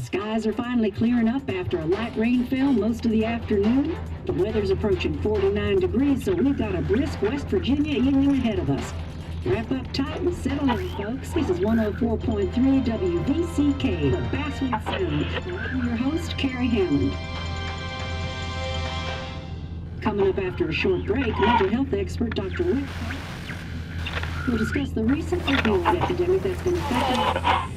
skies are finally clearing up after a light rainfall most of the afternoon. The weather's approaching 49 degrees, so we've got a brisk West Virginia evening ahead of us. Wrap up tight and settle in, folks. This is 104.3 WVCK, the Basswood Sound. I'm your host, Carrie Hammond. Coming up after a short break, mental health expert Dr. Rick will discuss the recent opioid epidemic that's been affecting.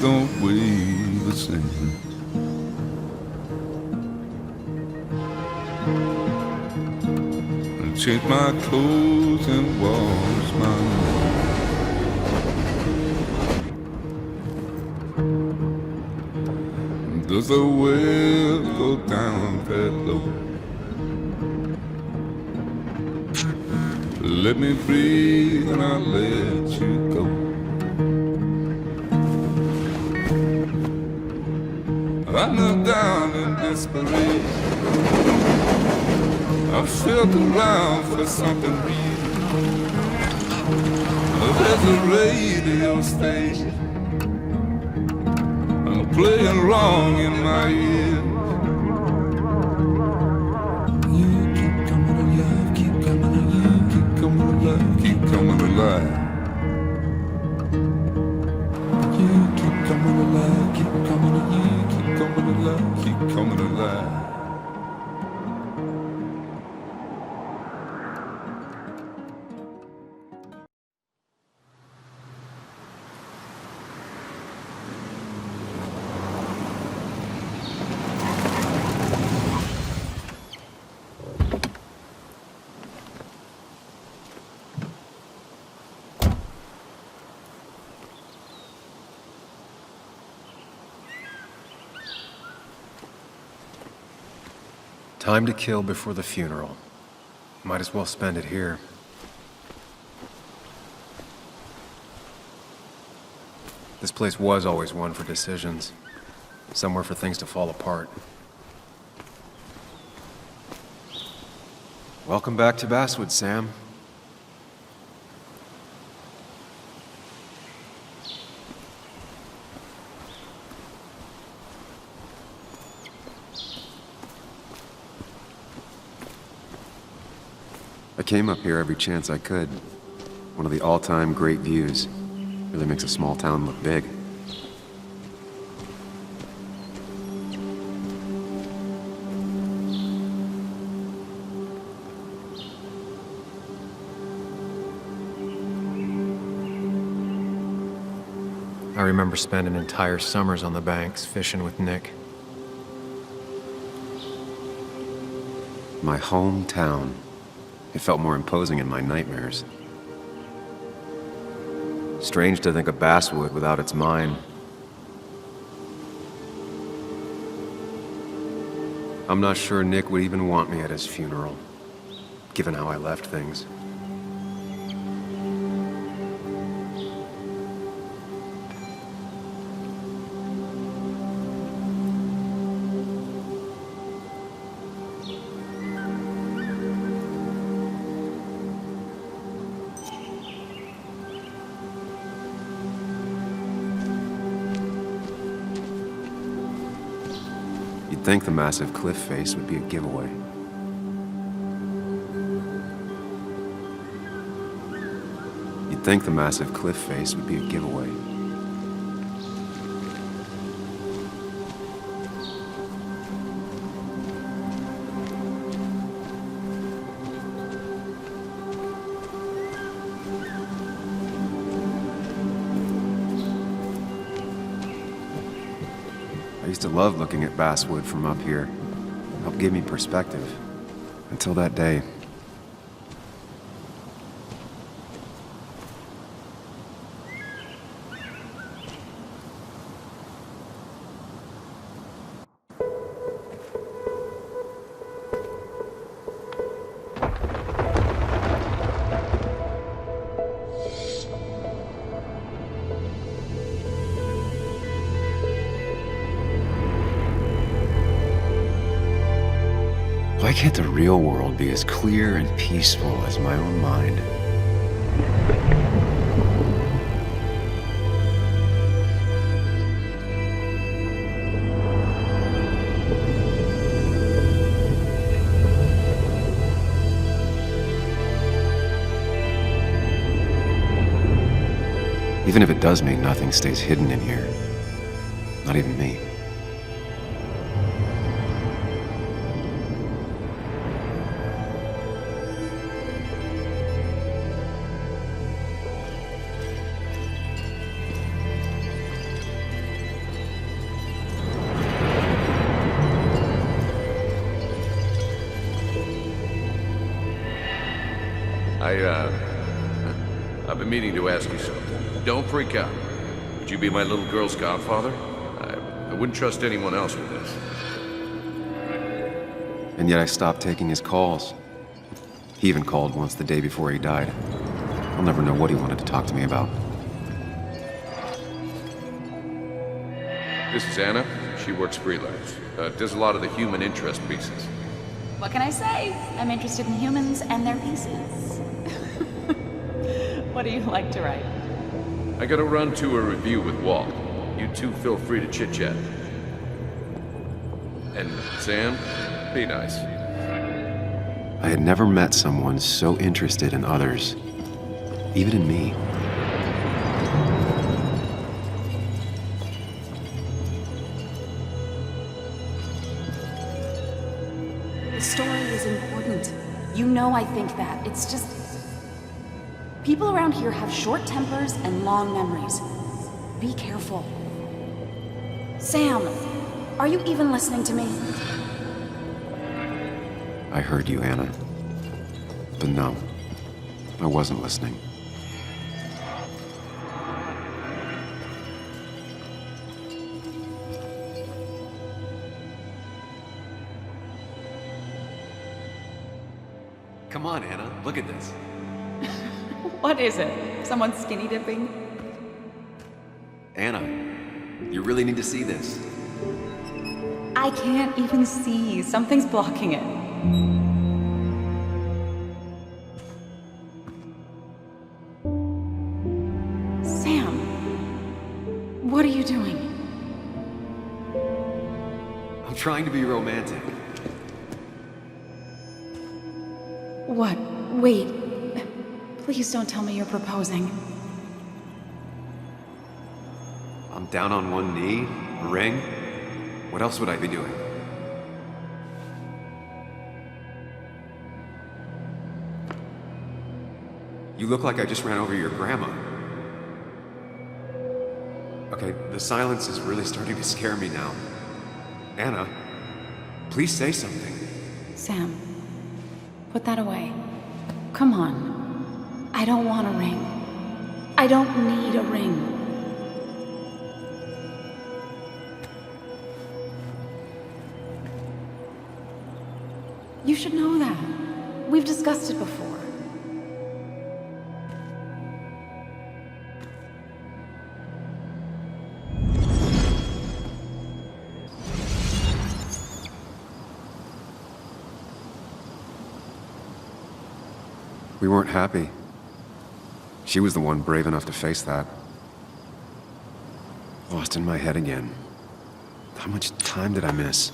Don't weigh the same. And change my clothes and wash my hands. Does the well go down that low? Let me breathe and I'll let you go. I knelt down in desperation. I felt around for something real. There's a radio station playing wrong in my ear. You keep coming alive, keep coming alive, keep coming alive, keep coming alive. You keep coming alive, keep coming alive, keep coming alive, keep coming alive. Time to kill before the funeral. Might as well spend it here. This place was always one for decisions. Somewhere for things to fall apart. Welcome back to Basswood, Sam. I came up here every chance I could. One of the all-time great views. Really makes a small town look big. I remember spending entire summers on the banks fishing with Nick. My hometown. It felt more imposing in my nightmares. Strange to think of Basswood without its mine. I'm not sure Nick would even want me at his funeral, given how I left things. You'd think the massive cliff face would be a giveaway. You'd think the massive cliff face would be a giveaway. I used to love looking at Basswood from up here. It helped give me perspective. Until that day. Why can't the real world be as clear and peaceful as my own mind? Even if it does mean nothing stays hidden in here. Not even me. I've been meaning to ask you something. Don't freak out. Would you be my little girl's godfather? I wouldn't trust anyone else with this. And yet I stopped taking his calls. He even called once the day before he died. I'll never know what he wanted to talk to me about. This is Anna. She works freelance. Does a lot of the human interest pieces. What can I say? I'm interested in humans and their pieces. What do you like to write? I gotta run to a review with Walt. You two feel free to chit-chat. And Sam, be nice. I had never met someone so interested in others, even in me. The story is important. You know I think that. It's just... people around here have short tempers and long memories. Be careful. Sam, are you even listening to me? I heard you, Anna. But no, I wasn't listening. Come on, Anna, look at this. What is it? Someone skinny dipping? Anna, you really need to see this. I can't even see. Something's blocking it. Sam, what are you doing? I'm trying to be romantic. What? Wait. Please don't tell me you're proposing. I'm down on one knee, a ring. What else would I be doing? You look like I just ran over your grandma. Okay, the silence is really starting to scare me now. Anna, please say something. Sam, put that away. Come on. I don't want a ring. I don't need a ring. You should know that. We've discussed it before. We weren't happy. She was the one brave enough to face that. Lost in my head again. How much time did I miss?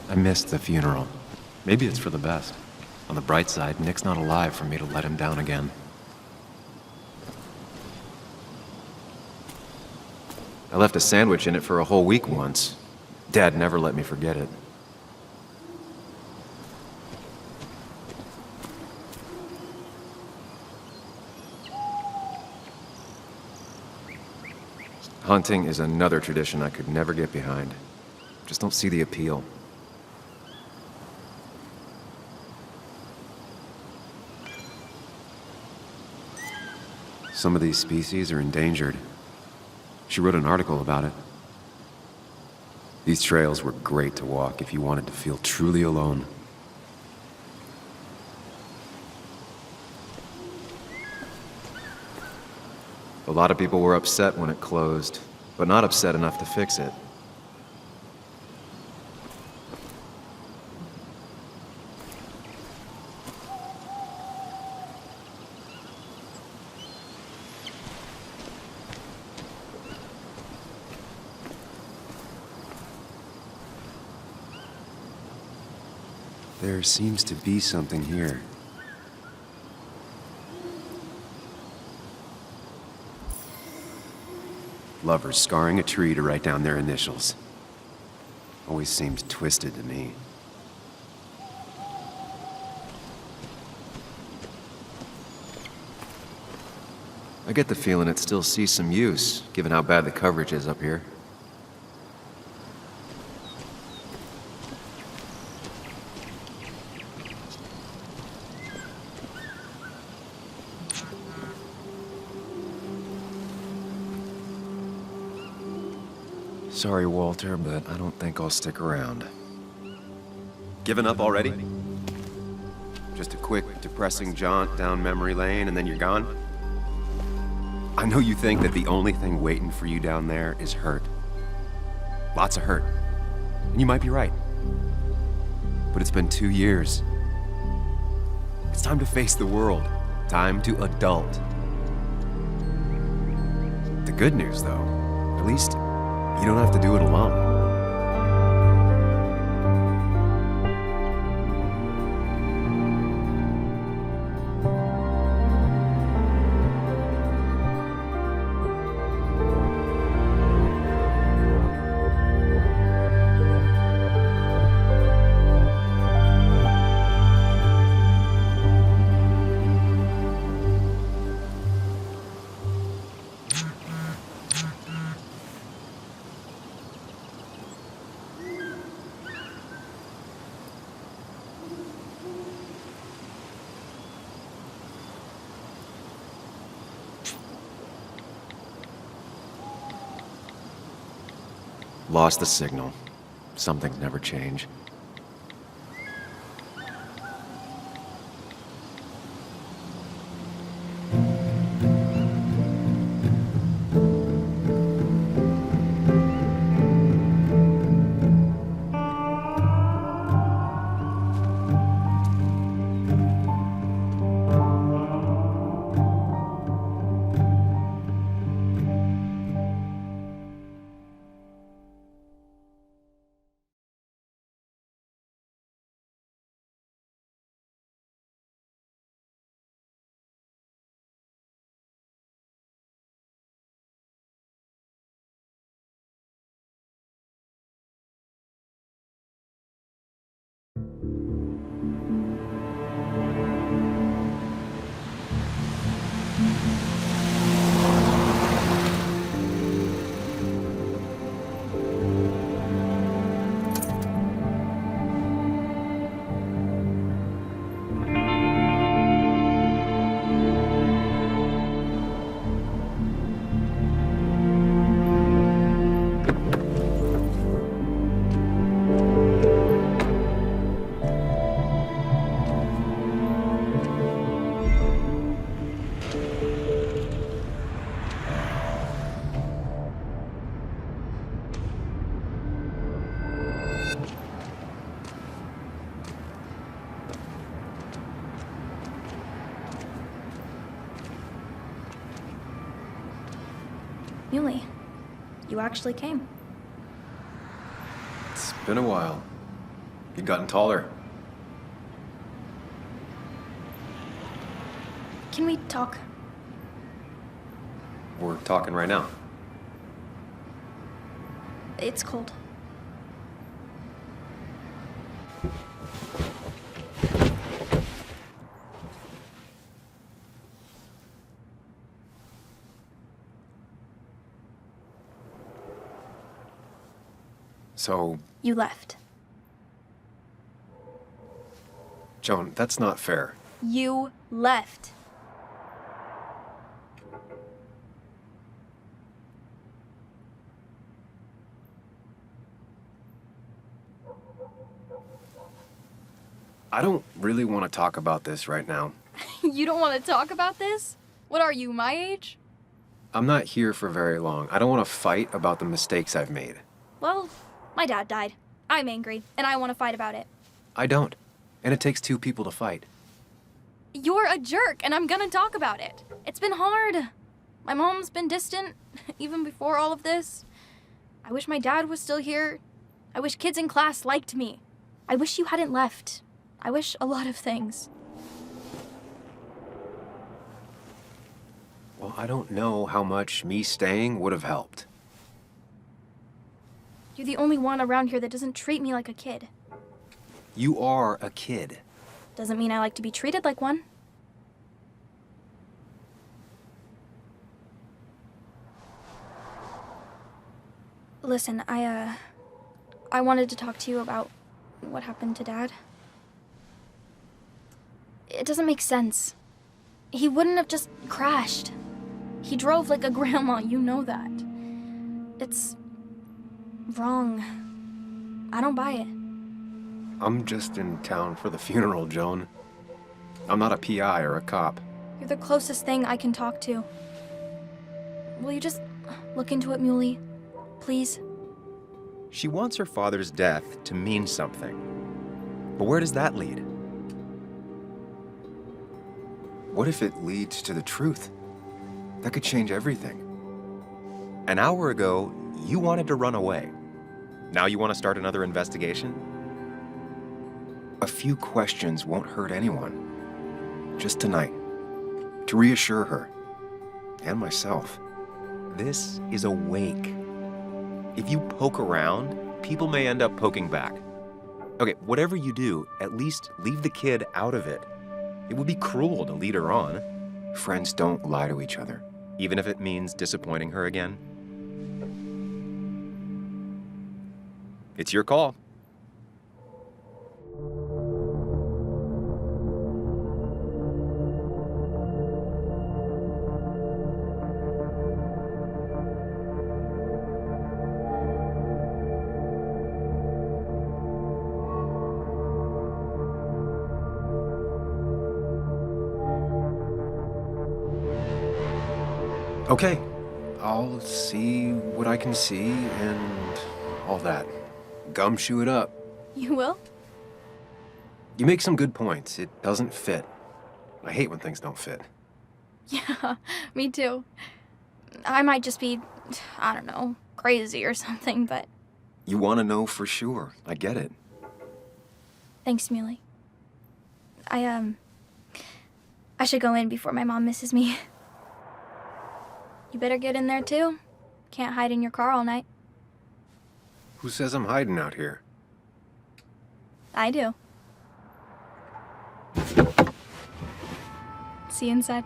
I missed the funeral. Maybe it's for the best. On the bright side, Nick's not alive for me to let him down again. I left a sandwich in it for a whole week once. Dad never let me forget it. Hunting is another tradition I could never get behind. Just don't see the appeal. Some of these species are endangered. She wrote an article about it. These trails were great to walk if you wanted to feel truly alone. A lot of people were upset when it closed, but not upset enough to fix it. There seems to be something here. Lovers scarring a tree to write down their initials. Always seemed twisted to me. I get the feeling it still sees some use, given how bad the coverage is up here. Sorry, Walter, but I don't think I'll stick around. Given up already? Just a quick, depressing jaunt down memory lane and then you're gone? I know you think that the only thing waiting for you down there is hurt. Lots of hurt. And you might be right. But it's been 2 years. It's time to face the world. Time to adult. The good news, though, at least you don't have to do it alone. Lost the signal. Some things never change. Yuli, you actually came. It's been a while. You've gotten taller. Can we talk? We're talking right now. It's cold. So, You left. Joan, that's not fair. You left. I don't really want to talk about this right now. You don't want to talk about this? What are you, my age? I'm not here for very long. I don't want to fight about the mistakes I've made. Well, my dad died. I'm angry, and I want to fight about it. I don't. And it takes two people to fight. You're a jerk, and I'm gonna talk about it. It's been hard. My mom's been distant, even before all of this. I wish my dad was still here. I wish kids in class liked me. I wish you hadn't left. I wish a lot of things. Well, I don't know how much me staying would have helped. You're the only one around here that doesn't treat me like a kid. You are a kid. Doesn't mean I like to be treated like one. Listen, I wanted to talk to you about what happened to Dad. It doesn't make sense. He wouldn't have just crashed. He drove like a grandma, you know that. It's wrong. I don't buy it. I'm just in town for the funeral, Joan. I'm not a PI or a cop. You're the closest thing I can talk to. Will you just look into it, Muley? Please? She wants her father's death to mean something. But where does that lead? What if it leads to the truth? That could change everything. An hour ago, you wanted to run away. Now you want to start another investigation? A few questions won't hurt anyone. Just tonight. To reassure her. And myself. This is a wake. If you poke around, people may end up poking back. Okay, whatever you do, at least leave the kid out of it. It would be cruel to lead her on. Friends don't lie to each other, even if it means disappointing her again. It's your call. Okay, I'll see what I can see and all that. Gumshoe it up. You will? You make some good points. It doesn't fit. I hate when things don't fit. Yeah, me too. I might just be, I don't know, crazy or something, but... You want to know for sure. I get it. Thanks, Muley. I should go in before my mom misses me. You better get in there, too. Can't hide in your car all night. Who says I'm hiding out here? I do. See you inside.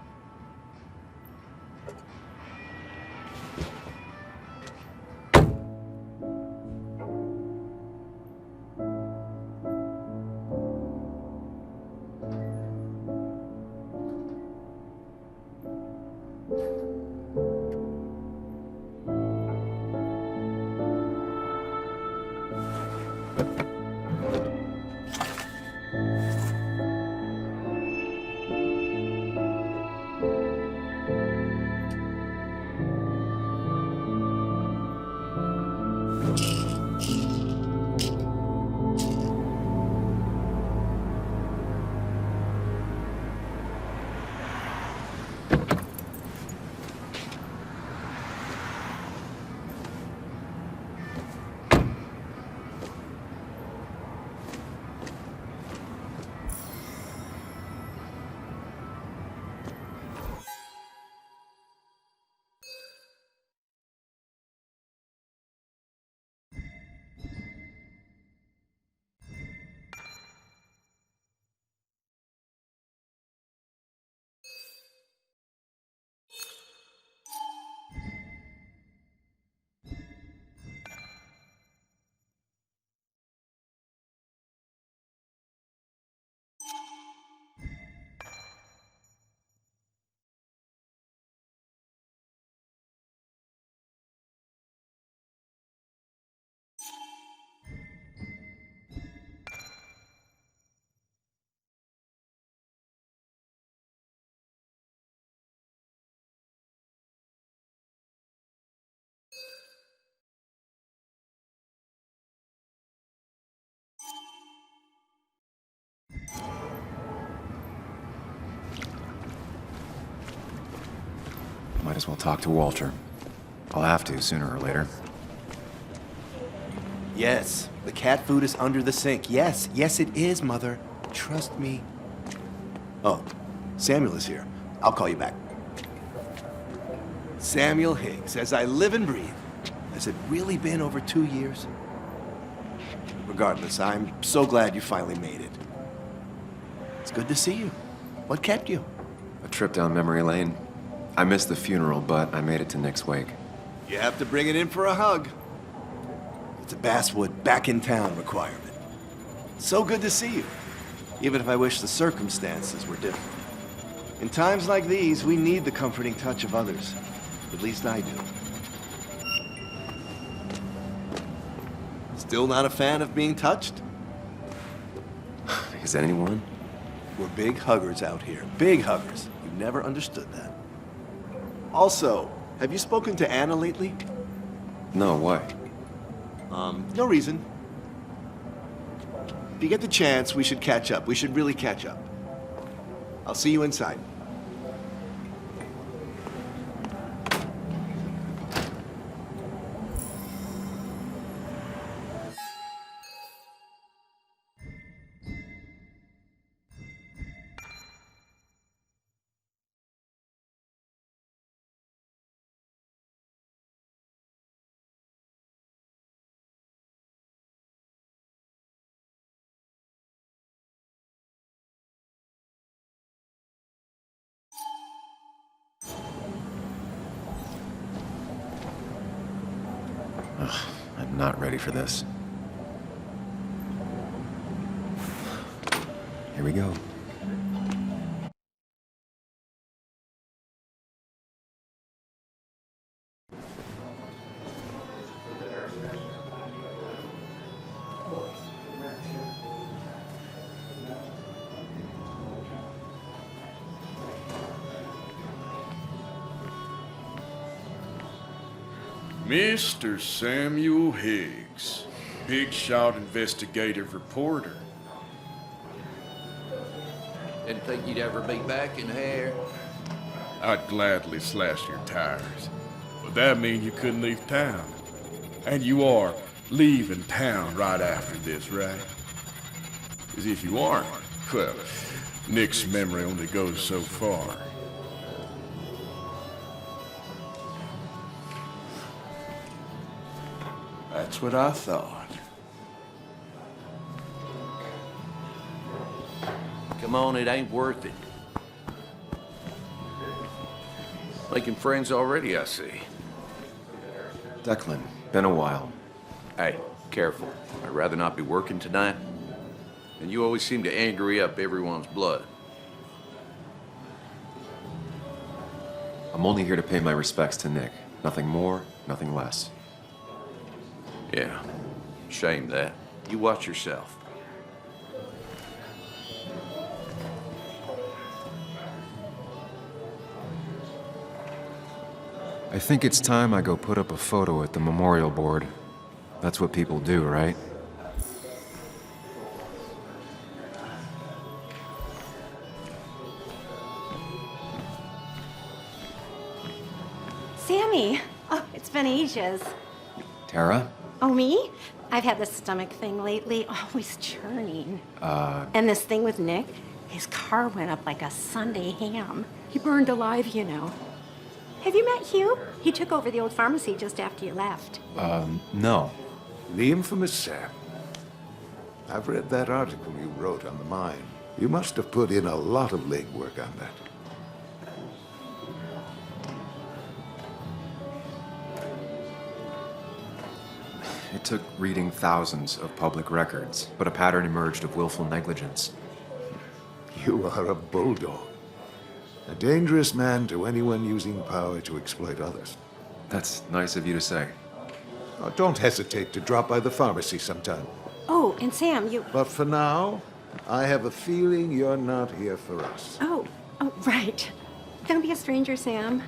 Might as well talk to Walter. I'll have to sooner or later. Yes, the cat food is under the sink. Yes, yes it is, Mother. Trust me. Oh, Samuel is here. I'll call you back. Samuel Higgs, as I live and breathe. Has it really been over 2 years? Regardless, I'm so glad you finally made it. It's good to see you. What kept you? A trip down memory lane. I missed the funeral, but I made it to Nick's wake. You have to bring it in for a hug. It's a Basswood back in town requirement. So good to see you, even if I wish the circumstances were different. In times like these, we need the comforting touch of others. At least I do. Still not a fan of being touched? Is anyone? We're big huggers out here. Big huggers. You've never understood that. Also, have you spoken to Anna lately? No, why? No reason. If you get the chance, we should catch up. We should really catch up. I'll see you inside. I'm not ready for this. Here we go. Mr. Samuel Higgs, big shot investigative reporter. Didn't think you'd ever be back in here. I'd gladly slash your tires, but that mean you couldn't leave town. And you are leaving town right after this, right? As if you aren't, well, Nick's memory only goes so far. That's what I thought. Come on, it ain't worth it. Making friends already, I see. Declan, been a while. Hey, careful. I'd rather not be working tonight. And you always seem to angry up everyone's blood. I'm only here to pay my respects to Nick. Nothing more, nothing less. Yeah, shame that. You watch yourself. I think it's time I go put up a photo at the memorial board. That's what people do, right? Sammy! Oh, it's been ages. Tara? Oh, me? I've had this stomach thing lately, always churning. And this thing with Nick, his car went up like a Sunday ham. He burned alive, you know. Have you met Hugh? He took over the old pharmacy just after you left. No. The infamous Sam. I've read that article you wrote on the mine. You must have put in a lot of legwork on that. It took reading thousands of public records, but a pattern emerged of willful negligence. You are a bulldog. A dangerous man to anyone using power to exploit others. That's nice of you to say. Oh, don't hesitate to drop by the pharmacy sometime. Oh, and Sam, you... But for now, I have a feeling you're not here for us. Oh, right. Don't be a stranger, Sam.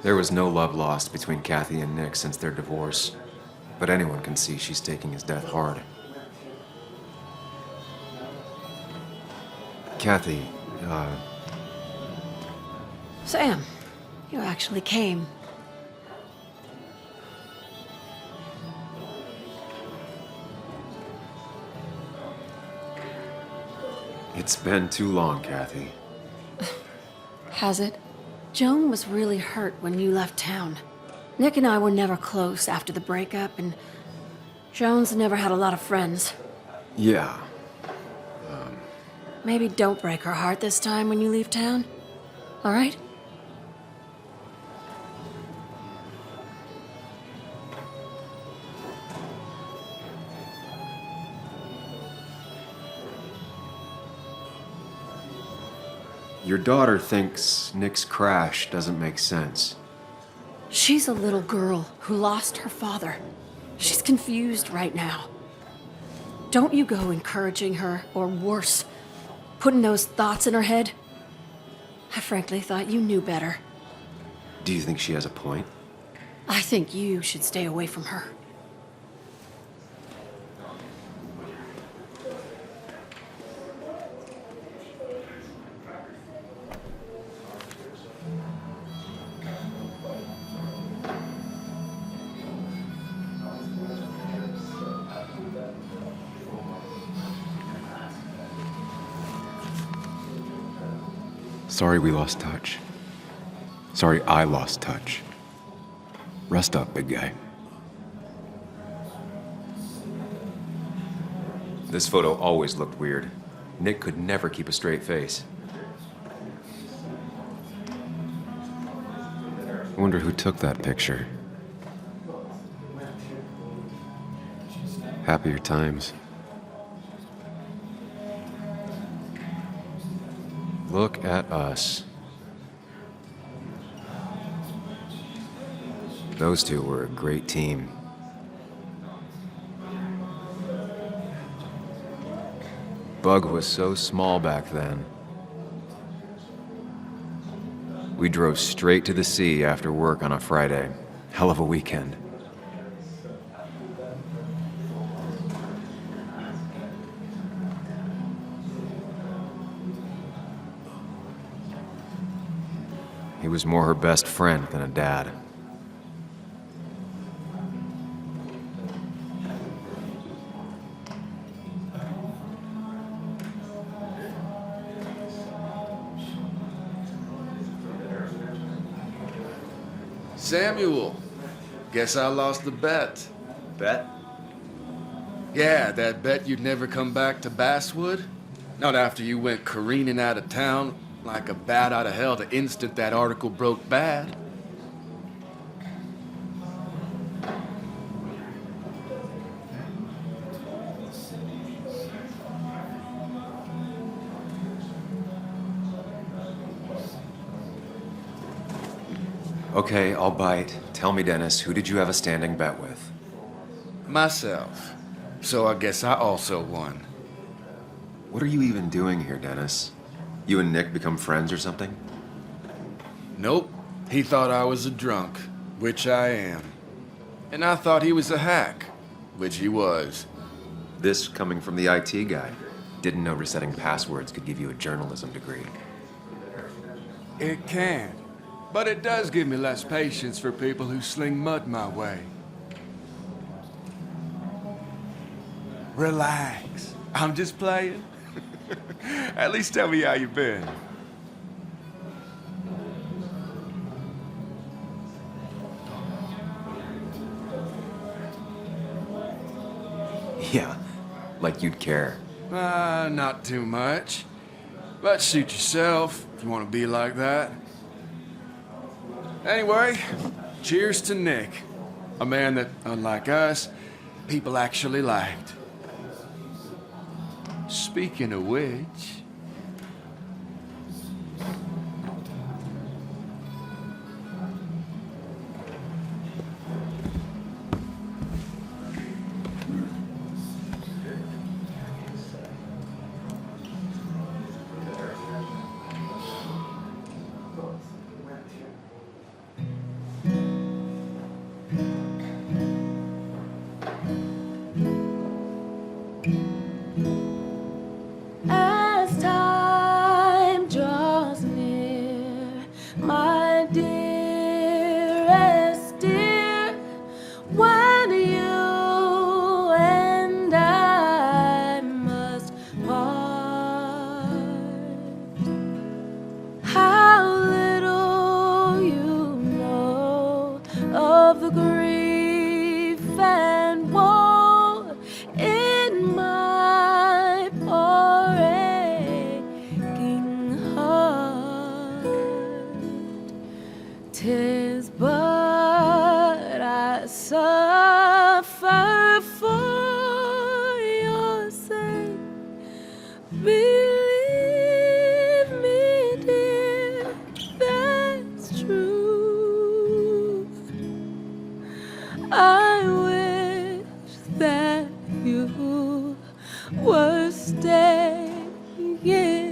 There was no love lost between Kathy and Nick since their divorce. but anyone can see she's taking his death hard. Kathy, Sam, you actually came. It's been too long, Kathy. Has it? Joan was really hurt when you left town. Nick and I were never close after the breakup, and Joan's never had a lot of friends. Yeah. Maybe don't break her heart this time when you leave town. All right? Your daughter thinks Nick's crash doesn't make sense. She's a little girl who lost her father. She's confused right now. Don't you go encouraging her, or worse, putting those thoughts in her head. I frankly thought you knew better. Do you think she has a point? I think you should stay away from her. Sorry we lost touch. Sorry I lost touch. Rest up, big guy. This photo always looked weird. Nick could never keep a straight face. I wonder who took that picture. Happier times. Look at us. Those two were a great team. Bug was so small back then. We drove straight to the sea after work on a Friday. Hell of a weekend. He was more her best friend than a dad. Samuel, guess I lost the bet. Bet? Yeah, that bet you'd never come back to Basswood? Not after you went careening out of town like a bat out of hell the instant that article broke bad. Okay, I'll bite. Tell me, Dennis, who did you have a standing bet with? Myself. So I guess I also won. What are you even doing here, Dennis? You and Nick become friends or something? Nope. He thought I was a drunk, which I am. And I thought he was a hack, which he was. This coming from the IT guy. Didn't know resetting passwords could give you a journalism degree. It can. But it does give me less patience for people who sling mud my way. Relax. I'm just playing. At least tell me how you been. Yeah, like you'd care. Not too much. But suit yourself if you want to be like that. Anyway, cheers to Nick. A man that, unlike us, people actually liked. Speaking of which... As time draws near, my dearest dear, when you and I must part, how little you know of the grief and woe in my poor aching heart. 'Tis but I suffer for your sake. Believe me, dear, that's true. I wish that you were staying here.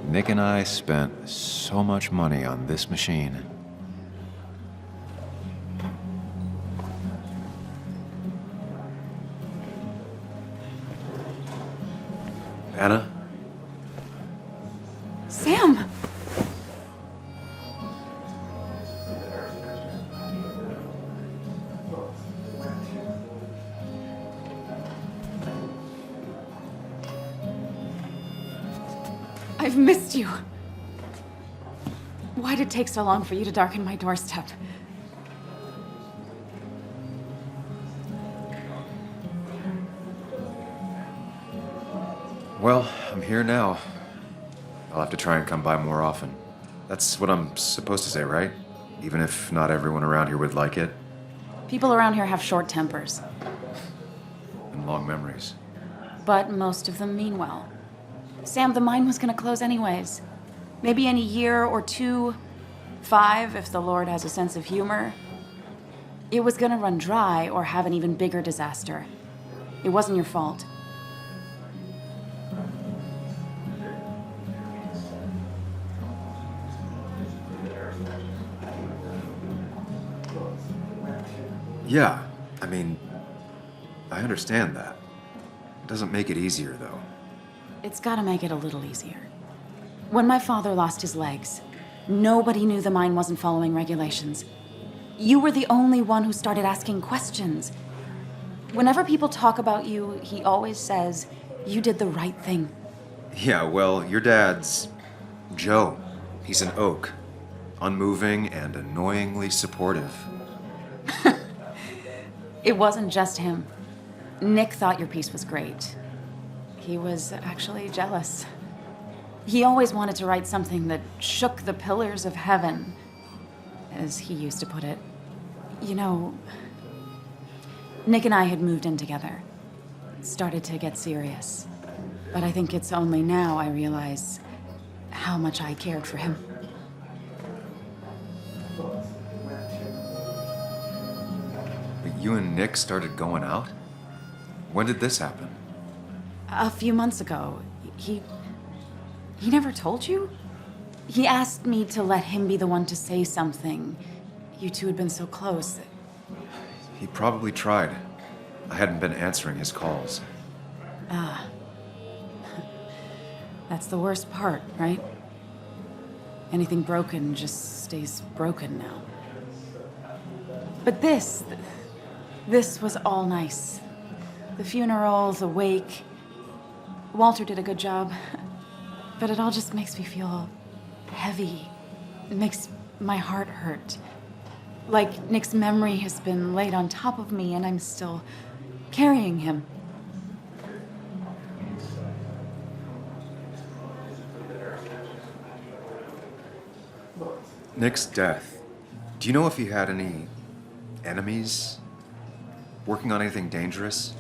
Nick and I spent so much money on this machine. Anna? Sam! I've missed you. Why did it take so long for you to darken my doorstep? Well, I'm here now. I'll have to try and come by more often. That's what I'm supposed to say, right? Even if not everyone around here would like it. People around here have short tempers, And long memories. but most of them mean well. Sam, the mine was gonna close anyways. Maybe in a year or 2, 5, if the Lord has a sense of humor. It was gonna run dry or have an even bigger disaster. It wasn't your fault. Yeah, I mean, I understand that. It doesn't make it easier, though. It's gotta make it a little easier. When my father lost his legs, nobody knew the mine wasn't following regulations. You were the only one who started asking questions. Whenever people talk about you, he always says, you did the right thing. Yeah, well, your dad's Joe. He's an oak. Unmoving and annoyingly supportive. It wasn't just him. Nick thought your piece was great. He was actually jealous. He always wanted to write something that shook the pillars of heaven, as he used to put it. You know, Nick and I had moved in together. It started to get serious. But I think it's only now I realize how much I cared for him. But you and Nick started going out? When did this happen? A few months ago, he never told you? He asked me to let him be the one to say something. You two had been so close. He probably tried. I hadn't been answering his calls. Ah. That's the worst part, right? Anything broken just stays broken now. But this was all nice. The funeral, the wake. Walter did a good job. But it all just makes me feel heavy. It makes my heart hurt. Like Nick's memory has been laid on top of me and I'm still carrying him. Nick's death. Do you know if he had any enemies? Working on anything dangerous?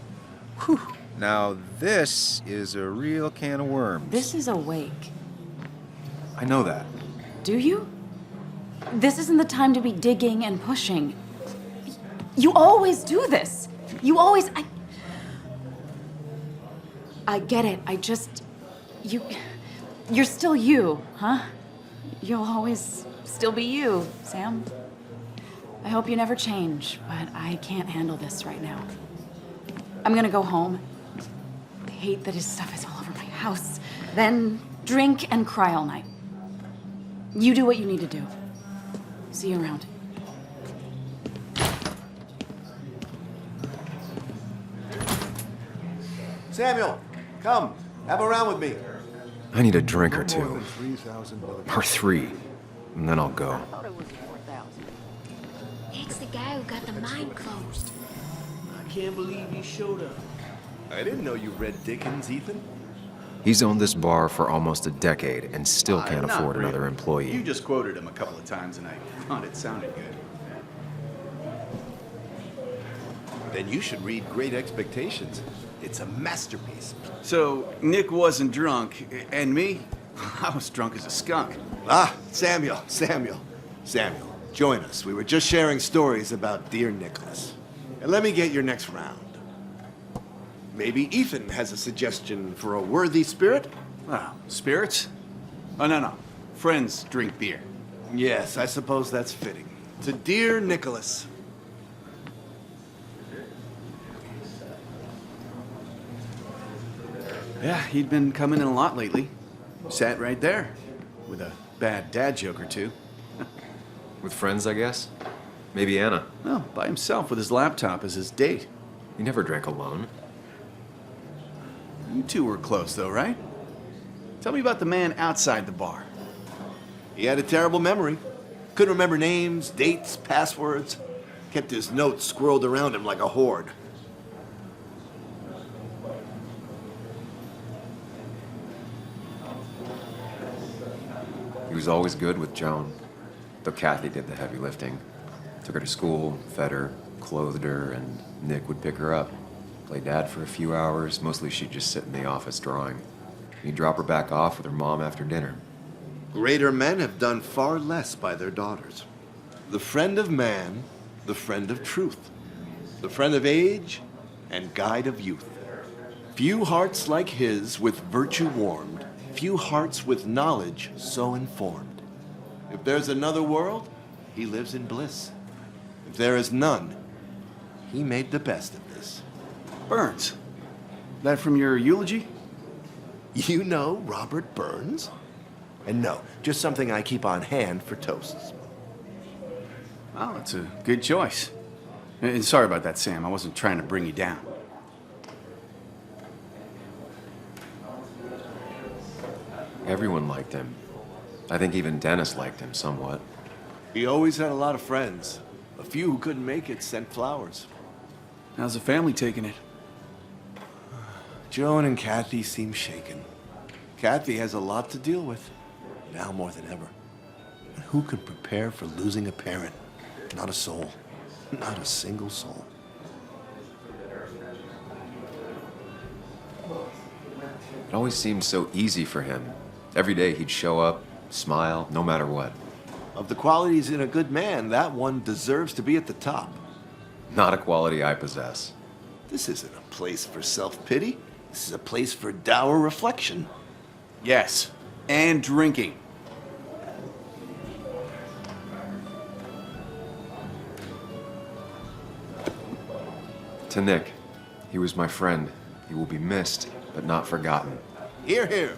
Whew. Now this is a real can of worms. This is a wake. I know that. Do you? This isn't the time to be digging and pushing. You always do this. You always... I get it. I just... You're still you, huh? You'll always still be you, Sam. I hope you never change, but I can't handle this right now. I'm gonna go home. I hate that his stuff is all over my house. Then drink and cry all night. You do what you need to do. See you around. Samuel, come. Have a round with me. I need a drink or two. Or 3. And then I'll go. It's the guy who got the mine closed. I can't believe he showed up. I didn't know you read Dickens, Ethan. He's owned this bar for almost a decade and still can't Not afford really. another employee. You just quoted him a couple of times and I thought it sounded good. Then you should read Great Expectations. It's a masterpiece. So, Nick wasn't drunk, and me? I was drunk as a skunk. Ah, Samuel. Join us. We were just sharing stories about dear Nicholas. And let me get your next round. Maybe Ethan has a suggestion for a worthy spirit? Wow, spirits? Oh, no. Friends drink beer. Yes, I suppose that's fitting. To dear Nicholas. Yeah, he'd been coming in a lot lately. Sat right there, with a bad dad joke or two. With friends, I guess? Maybe Anna. No, by himself with his laptop as his date. He never drank alone. You two were close, though, right? Tell me about the man outside the bar. He had a terrible memory. Couldn't remember names, dates, passwords. Kept his notes squirreled around him like a hoard. He was always good with Joan, though Kathy did the heavy lifting. Took her to school, fed her, clothed her, and Nick would pick her up. Play dad for a few hours. Mostly she'd just sit in the office drawing. He'd drop her back off with her mom after dinner. Greater men have done far less by their daughters. The friend of man, the friend of truth. The friend of age, and guide of youth. Few hearts like his with virtue warmed. Few hearts with knowledge so informed. If there's another world, he lives in bliss. If there is none, he made the best of this. Burns. That from your eulogy? You know Robert Burns? And no, just something I keep on hand for toasts. Well, that's a good choice. And sorry about that, Sam. I wasn't trying to bring you down. Everyone liked him. I think even Dennis liked him somewhat. He always had a lot of friends. A few who couldn't make it sent flowers. How's the family taking it? Joan and Kathy seem shaken. Kathy has a lot to deal with, now more than ever. And who could prepare for losing a parent? Not a soul. Not a single soul. It always seemed so easy for him. Every day he'd show up, smile, no matter what. Of the qualities in a good man, that one deserves to be at the top. Not a quality I possess. This isn't a place for self-pity. This is a place for dour reflection. Yes, and drinking. To Nick, he was my friend. He will be missed, but not forgotten. Hear, hear.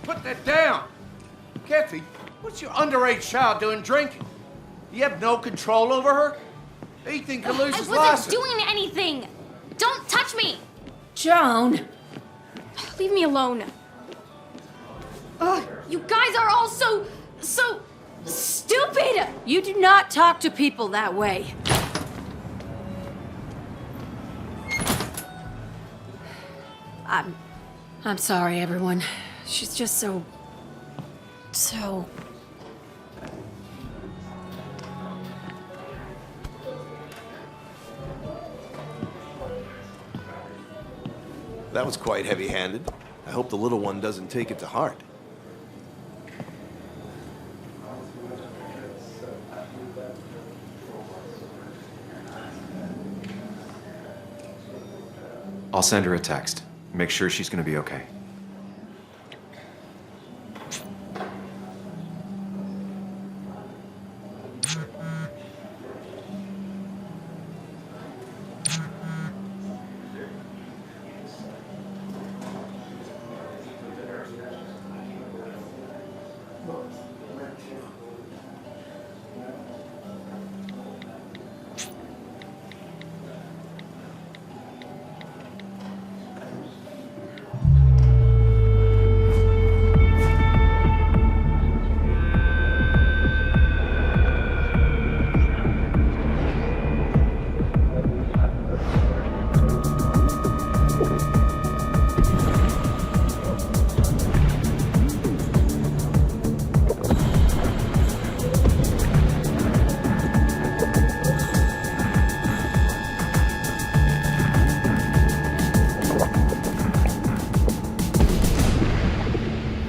Put that down! Kathy, what's your underage child doing drinking? You have no control over her? Ethan can lose his I wasn't license. doing anything! Don't touch me! Joan! Leave me alone. Ugh, you guys are all so stupid! You do not talk to people that way. I'm sorry, everyone. She's just so... That was quite heavy-handed. I hope the little one doesn't take it to heart. I'll send her a text. Make sure she's gonna be okay.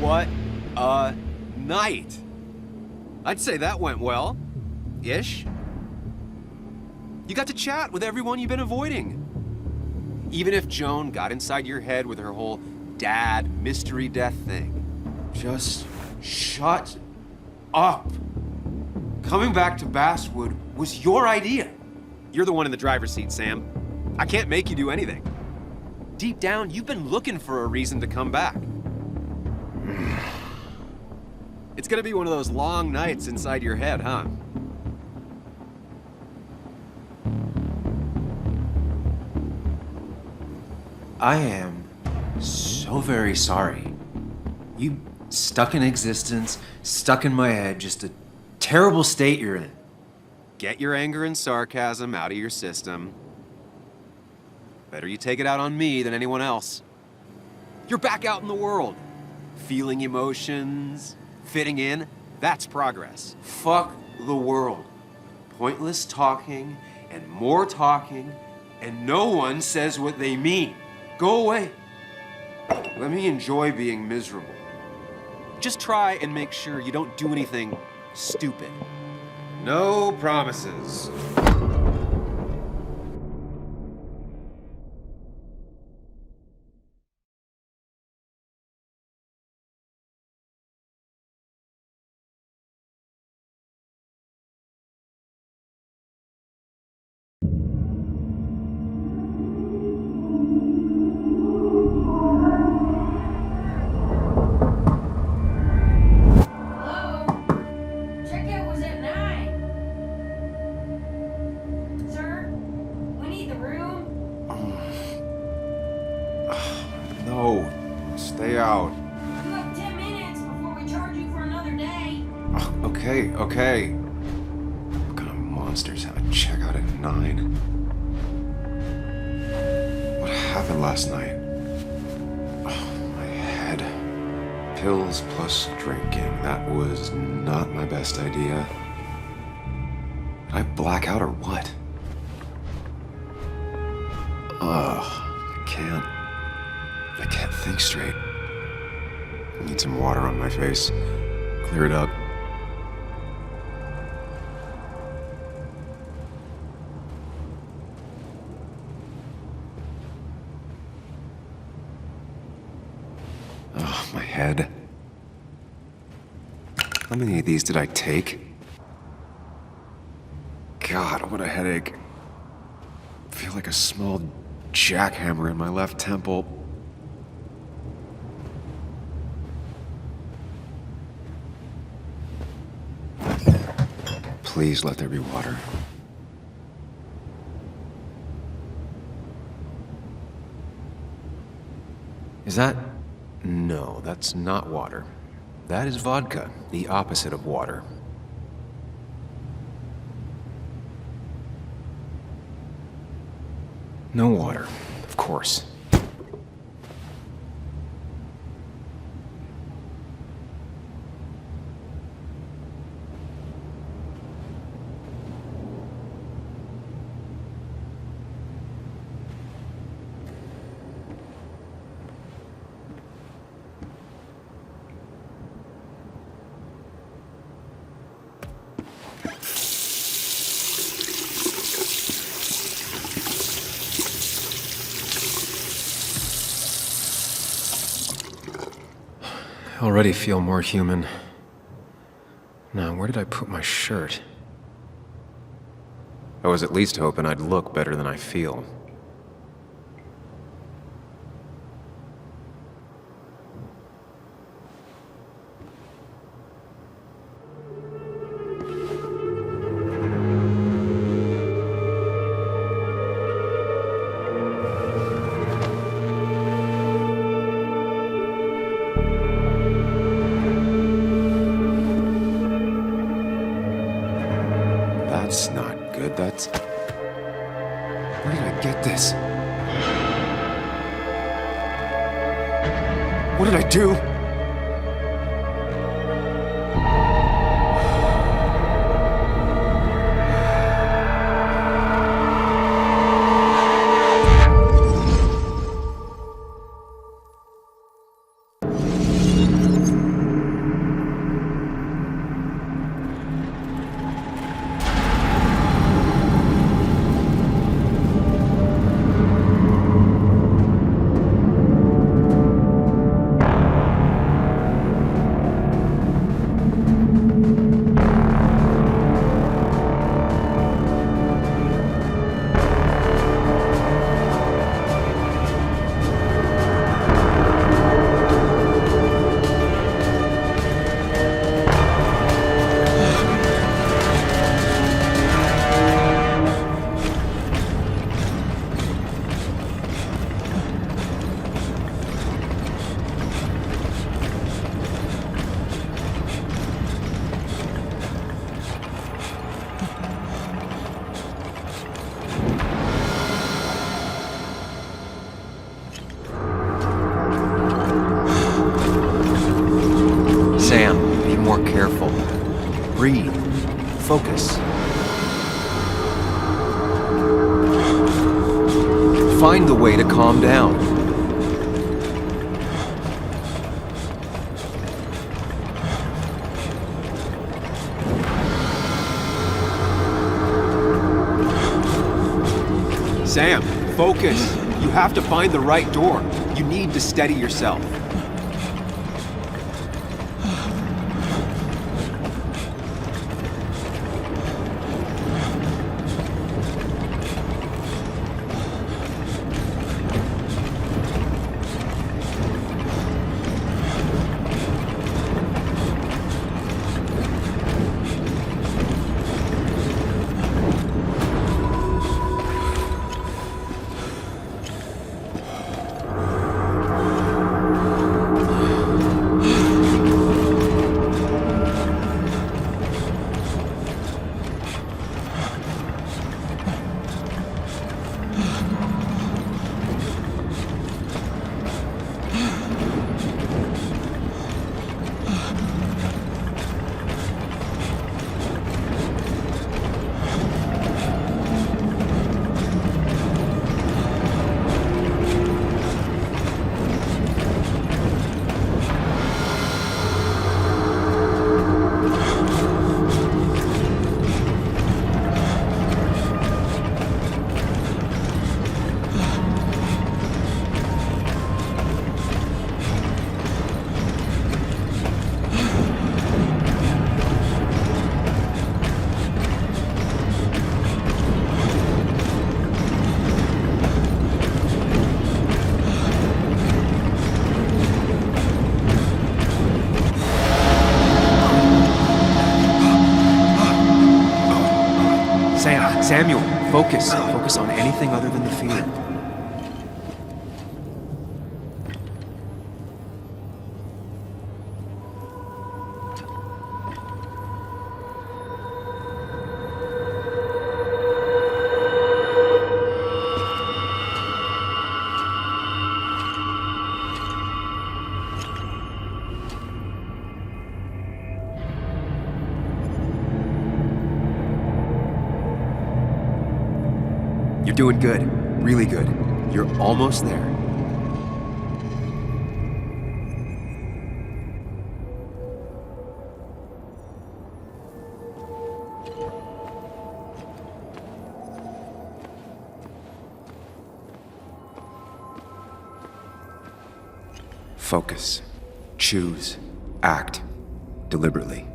What a night! I'd say that went well. Ish. You got to chat with everyone you've been avoiding. Even if Joan got inside your head with her whole dad mystery death thing. Just shut up. Coming back to Basswood was your idea. You're the one in the driver's seat, Sam. I can't make you do anything. Deep down, you've been looking for a reason to come back. It's gonna be one of those long nights inside your head, huh? I am so very sorry. You stuck in existence, stuck in my head, just a terrible state you're in. Get your anger and sarcasm out of your system. Better you take it out on me than anyone else. You're back out in the world. Feeling emotions, fitting in, that's progress. Fuck the world. Pointless talking and more talking, and no one says what they mean. Go away. Let me enjoy being miserable. Just try and make sure you don't do anything stupid. No promises. Stay out. You have 10 minutes before we charge you for another day. Okay. What kind of monsters have a checkout at 9? What happened last night? Oh, my head. Pills plus drinking. That was not my best idea. Did I black out or what? I can't think straight. I need some water on my face. Clear it up. Oh, my head. How many of these did I take? God, what a headache. I feel like a small jackhammer in my left temple. Please let there be water. Is that? No, that's not water. That is vodka, the opposite of water. No water, of course. already feel more human. Now, where did I put my shirt? I was at least hoping I'd look better than I feel. That's not good. That's... Where did I get this? What did I do? Sam, be more careful. Breathe. Focus. Find the way to calm down. Sam, focus. You have to find the right door. You need to steady yourself. Samuel, focus. Focus on anything other than the field. You're doing good. Really good. You're almost there. Focus. Choose. Act deliberately.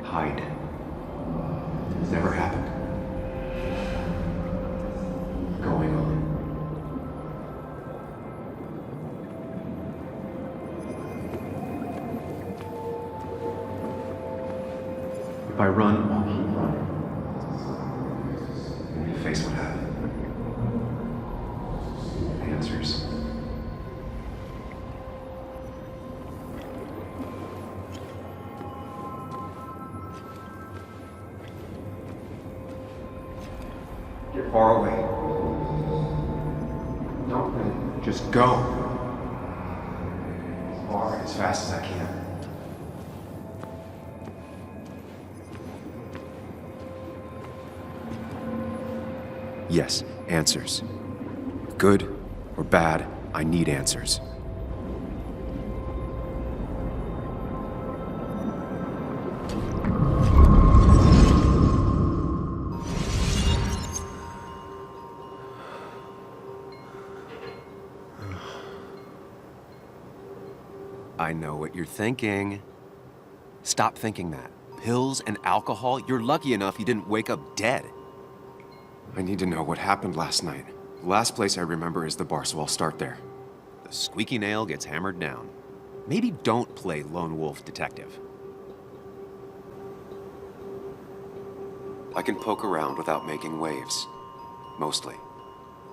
Hide. It's never happened. Going on. If I run, I'll keep running. And you face what happened. Answers. Get far away. Don't run. Just go. As far, as fast as I can. Yes, answers. Good or bad, I need answers. I know what you're thinking. Stop thinking that. Pills and alcohol? You're lucky enough you didn't wake up dead. I need to know what happened last night. The last place I remember is the bar, so I'll start there. The squeaky nail gets hammered down. Maybe don't play lone wolf detective. I can poke around without making waves. Mostly.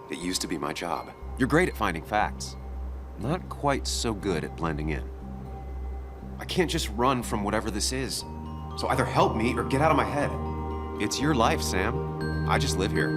It used to be my job. You're great at finding facts. Not quite so good at blending in. I can't just run from whatever this is. So either help me or get out of my head. It's your life, Sam. I just live here.